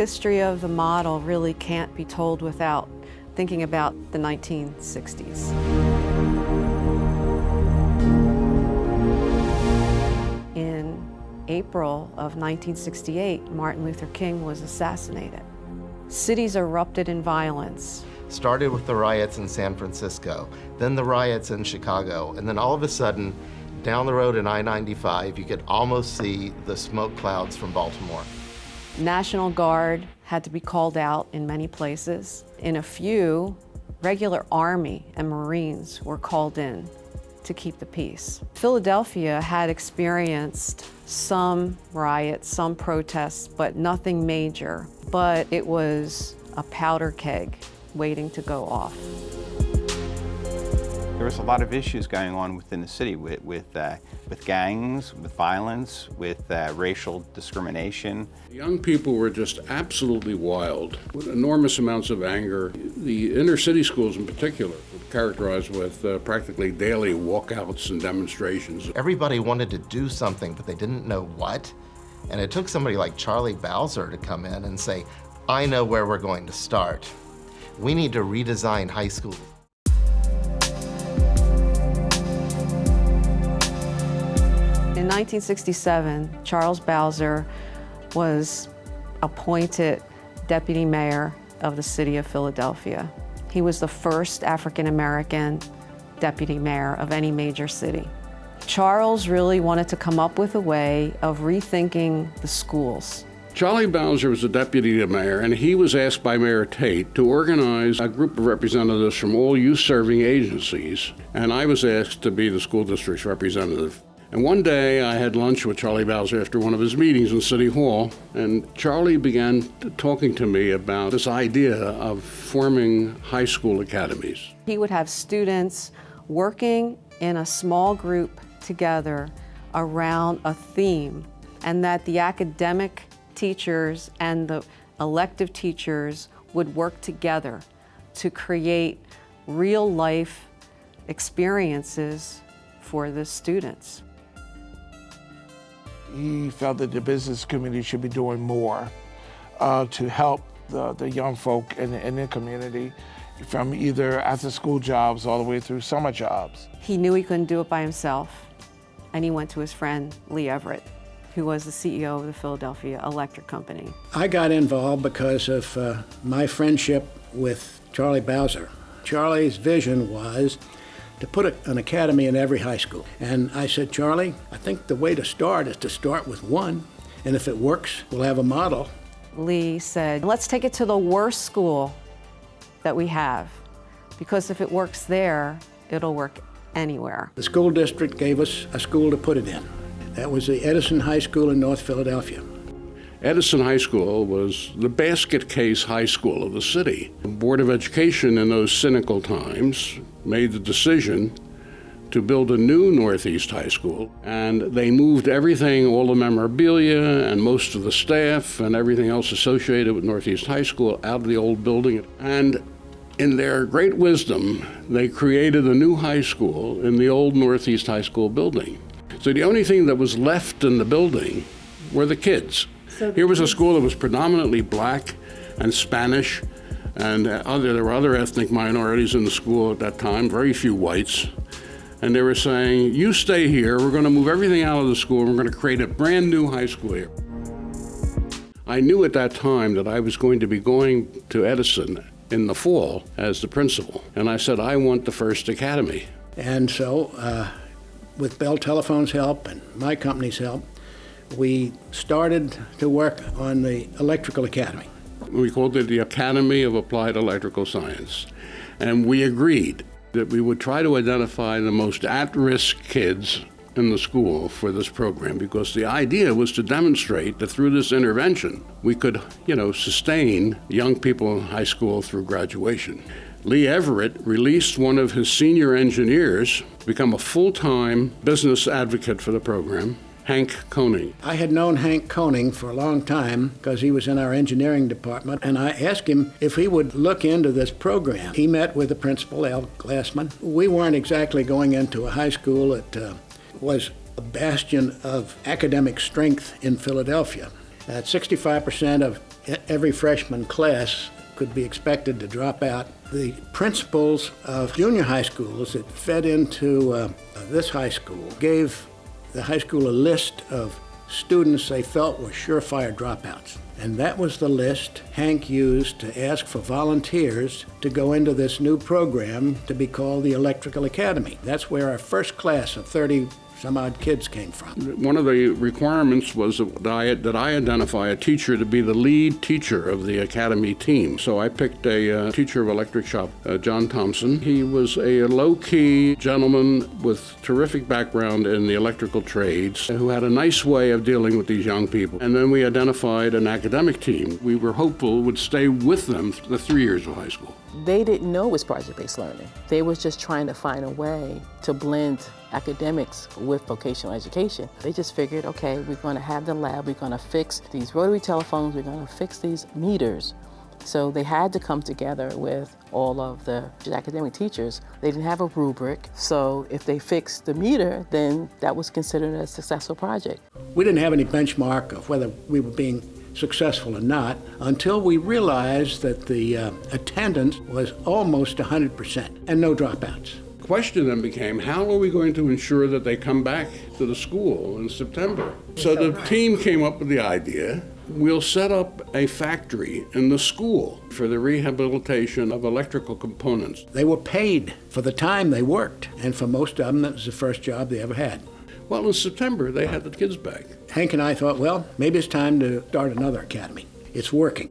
history of the model really can't be told without thinking about the 1960s. In April of 1968, Martin Luther King was assassinated. Cities erupted in violence. Started with the riots in San Francisco, then the riots in Chicago, and then all of a sudden, down the road in I-95, you could almost see the smoke clouds from Baltimore. National Guard had to be called out in many places. In a few, regular Army and Marines were called in to keep the peace. Philadelphia had experienced some riots, some protests, but nothing major. But it was a powder keg waiting to go off. There was a lot of issues going on within the city with gangs, with violence, with racial discrimination. Young people were just absolutely wild, with enormous amounts of anger. The inner city schools in particular were characterized with practically daily walkouts and demonstrations. Everybody wanted to do something, but they didn't know what. And it took somebody like Charlie Bowser to come in and say, I know where we're going to start. We need to redesign high school. In 1967, Charles Bowser was appointed deputy mayor of the city of Philadelphia. He was the first African-American deputy mayor of any major city. Charles really wanted to come up with a way of rethinking the schools. Charlie Bowser was the deputy mayor, and he was asked by Mayor Tate to organize a group of representatives from all youth-serving agencies, and I was asked to be the school district's representative. And one day I had lunch with Charlie Bowser after one of his meetings in City Hall, and Charlie began talking to me about this idea of forming high school academies. He would have students working in a small group together around a theme, and that the academic teachers and the elective teachers would work together to create real-life experiences for the students. He felt that the business community should be doing more to help the young folk in the community, from either after-school jobs all the way through summer jobs. He knew he couldn't do it by himself, and he went to his friend Lee Everett, who was the CEO of the Philadelphia Electric Company. I got involved because of my friendship with Charlie Bowser. Charlie's vision was to put an academy in every high school. And I said, Charlie, I think the way to start is to start with one, and if it works, we'll have a model. Lee said, let's take it to the worst school that we have, because if it works there, it'll work anywhere. The school district gave us a school to put it in. That was the Edison High School in North Philadelphia. Edison High School was the basket case high school of the city. The Board of Education in those cynical times made the decision to build a new Northeast High School, and they moved everything, all the memorabilia and most of the staff and everything else associated with Northeast High School out of the old building. And in their great wisdom, they created a new high school in the old Northeast High School building. So the only thing that was left in the building were the kids. Here was a school that was predominantly black and Spanish, and there were other ethnic minorities in the school at that time, very few whites. And they were saying, you stay here, we're going to move everything out of the school, and we're going to create a brand new high school here. I knew at that time that I was going to be going to Edison in the fall as the principal, and I said, I want the first academy. And so, with Bell Telephone's help and my company's help, we started to work on the Electrical Academy. We called it the Academy of Applied Electrical Science. And we agreed that we would try to identify the most at-risk kids in the school for this program, because the idea was to demonstrate that through this intervention, we could, sustain young people in high school through graduation. Lee Everett released one of his senior engineers to become a full-time business advocate for the program, Hank Koning. I had known Hank Koning for a long time because he was in our engineering department, and I asked him if he would look into this program. He met with the principal, Al Glassman. We weren't exactly going into a high school that was a bastion of academic strength in Philadelphia. 65% of every freshman class could be expected to drop out. The principals of junior high schools that fed into this high school gave the high school a list of students they felt were surefire dropouts. And that was the list Hank used to ask for volunteers to go into this new program to be called the Electrical Academy. That's where our first class of 30 some odd kids came from. One of the requirements was that I identify a teacher to be the lead teacher of the academy team. So I picked a teacher of electric shop, John Thompson. He was a low-key gentleman with terrific background in the electrical trades who had a nice way of dealing with these young people. And then we identified an academic team we were hopeful would stay with them the 3 years of high school. They didn't know it was project-based learning. They was just trying to find a way to blend academics with vocational education. They just figured, okay, we're going to have the lab, we're going to fix these rotary telephones, we're going to fix these meters. So they had to come together with all of the academic teachers. They didn't have a rubric, so if they fixed the meter, then that was considered a successful project. We didn't have any benchmark of whether we were being successful or not until we realized that the attendance was almost 100% and no dropouts. The question then became, how are we going to ensure that they come back to the school in September? So the team came up with the idea, we'll set up a factory in the school for the rehabilitation of electrical components. They were paid for the time they worked, and for most of them, that was the first job they ever had. Well, in September, they had the kids back. Hank and I thought, well, maybe it's time to start another academy. It's working.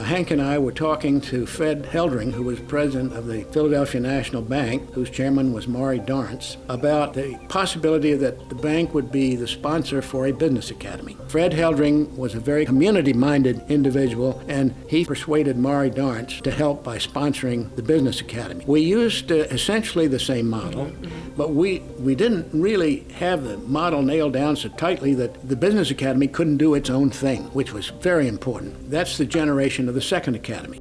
Hank and I were talking to Fred Heldring, who was president of the Philadelphia National Bank, whose chairman was Maury Dorrance, about the possibility that the bank would be the sponsor for a business academy. Fred Heldring was a very community-minded individual, and he persuaded Maury Dorrance to help by sponsoring the business academy. We used essentially the same model, but we didn't really have the model nailed down so tightly that the business academy couldn't do its own thing, which was very important. That's the generation of the second academy.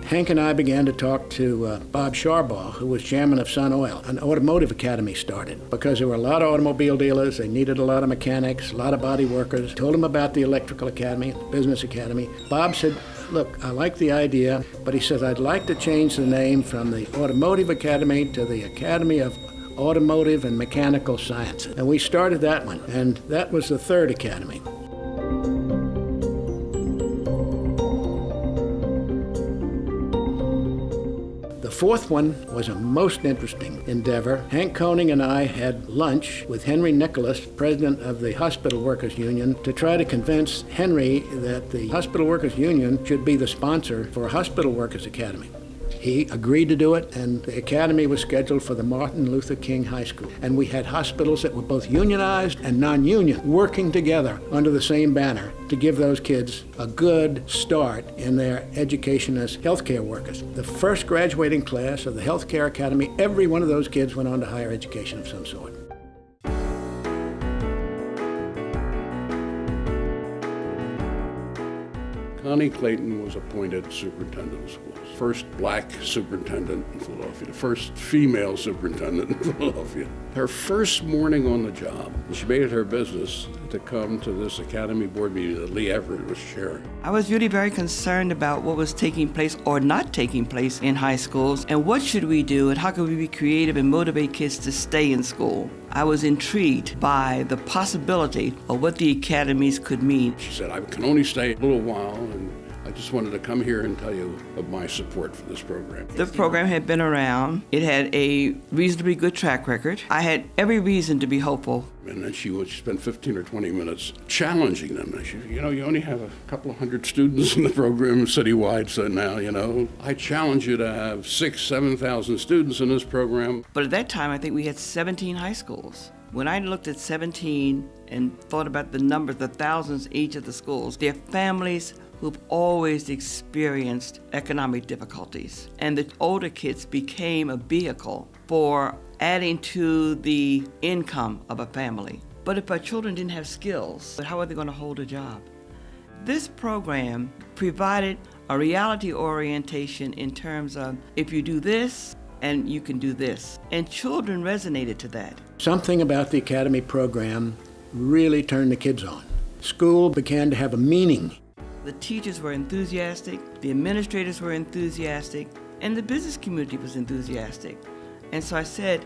Hank and I began to talk to Bob Sharbaugh, who was chairman of Sun Oil. An automotive academy started because there were a lot of automobile dealers. They needed a lot of mechanics, a lot of body workers. Told him about the electrical academy, business academy. Bob said, look, I like the idea, but he said, I'd like to change the name from the Automotive Academy to the Academy of Automotive and Mechanical Sciences. And we started that one, and that was the third academy. The fourth one was a most interesting endeavor. Hank Koenig and I had lunch with Henry Nicholas, president of the Hospital Workers Union, to try to convince Henry that the Hospital Workers Union should be the sponsor for a Hospital Workers Academy. He agreed to do it, and the academy was scheduled for the Martin Luther King High School. And we had hospitals that were both unionized and non-union working together under the same banner to give those kids a good start in their education as healthcare workers. The first graduating class of the Healthcare Academy, every one of those kids went on to higher education of some sort. Connie Clayton was appointed superintendent of schools. First black superintendent in Philadelphia, the first female superintendent in Philadelphia. Her first morning on the job, she made it her business to come to this academy board meeting that Lee Everett was chairing. I was really very concerned about what was taking place or not taking place in high schools, and what should we do, and how could we be creative and motivate kids to stay in school. I was intrigued by the possibility of what the academies could mean. She said, I can only stay a little while, and I just wanted to come here and tell you of my support for this program. The program had been around. It had a reasonably good track record. I had every reason to be hopeful. And then she would spend 15 or 20 minutes challenging them. And she said, you know, you only have a couple of hundred students in the program citywide, so now, you know, I challenge you to have 6,000, 7,000 students in this program. But at that time, I think we had 17 high schools. When I looked at 17 and thought about the numbers, the thousands each of the schools, their families who've always experienced economic difficulties. And the older kids became a vehicle for adding to the income of a family. But if our children didn't have skills, how are they going to hold a job? This program provided a reality orientation in terms of if you do this and you can do this. And children resonated to that. Something about the Academy program really turned the kids on. School began to have a meaning. The teachers were enthusiastic, the administrators were enthusiastic, and the business community was enthusiastic. And so I said,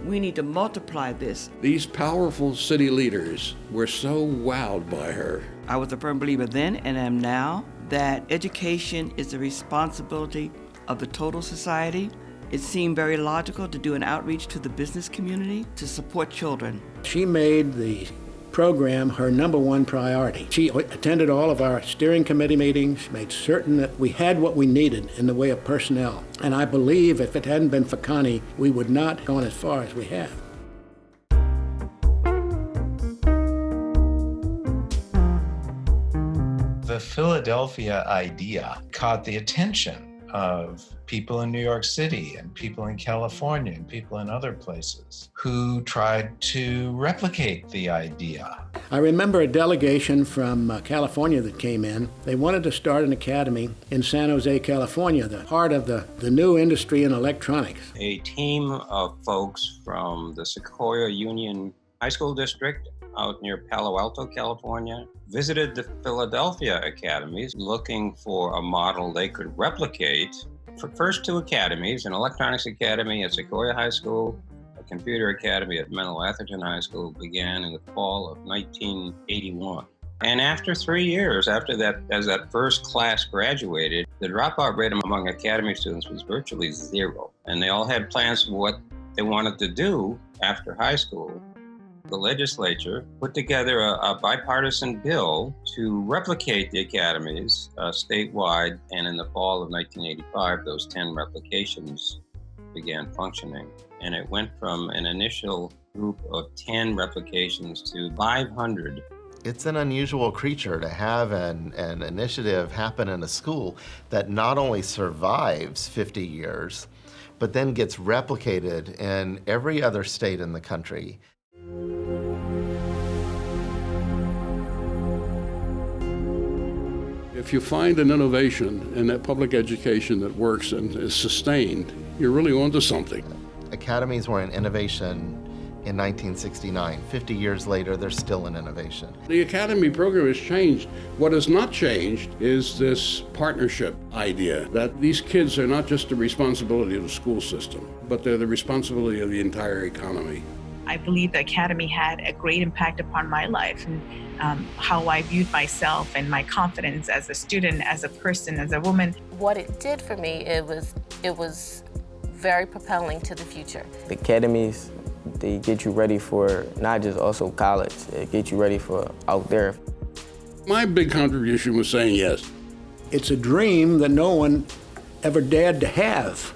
we need to multiply this. These powerful city leaders were so wowed by her. I was a firm believer then and am now that education is the responsibility of the total society. It seemed very logical to do an outreach to the business community to support children. She made the program her #1 priority. She attended all of our steering committee meetings, made certain that we had what we needed in the way of personnel. And I believe if it hadn't been for Connie, we would not have gone as far as we have. The Philadelphia idea caught the attention of people in New York City and people in California and people in other places who tried to replicate the idea. I remember a delegation from California that came in. They wanted to start an academy in San Jose, California, the heart of the new industry in electronics. A team of folks from the Sequoia Union High School District out near Palo Alto, California, visited the Philadelphia Academies looking for a model they could replicate. For first 2 academies, an electronics academy at Sequoia High School, a computer academy at Menlo Atherton High School, began in the fall of 1981. And after 3 years, after that, as that first class graduated, the dropout rate among academy students was virtually 0. And they all had plans for what they wanted to do after high school. The legislature put together a bipartisan bill to replicate the academies statewide, and in the fall of 1985, those 10 replications began functioning. And it went from an initial group of 10 replications to 500. It's an unusual creature to have an initiative happen in a school that not only survives 50 years, but then gets replicated in every other state in the country. If you find an innovation in that public education that works and is sustained, you're really onto something. Academies were an innovation in 1969. 50 years later, they're still an innovation. The Academy program has changed. What has not changed is this partnership idea that these kids are not just the responsibility of the school system, but they're the responsibility of the entire economy. I believe the Academy had a great impact upon my life and how I viewed myself and my confidence as a student, as a person, as a woman. What it did for me, it was very propelling to the future. The academies, they get you ready for not just also college, they get you ready for out there. My big contribution was saying yes. It's a dream that no one ever dared to have.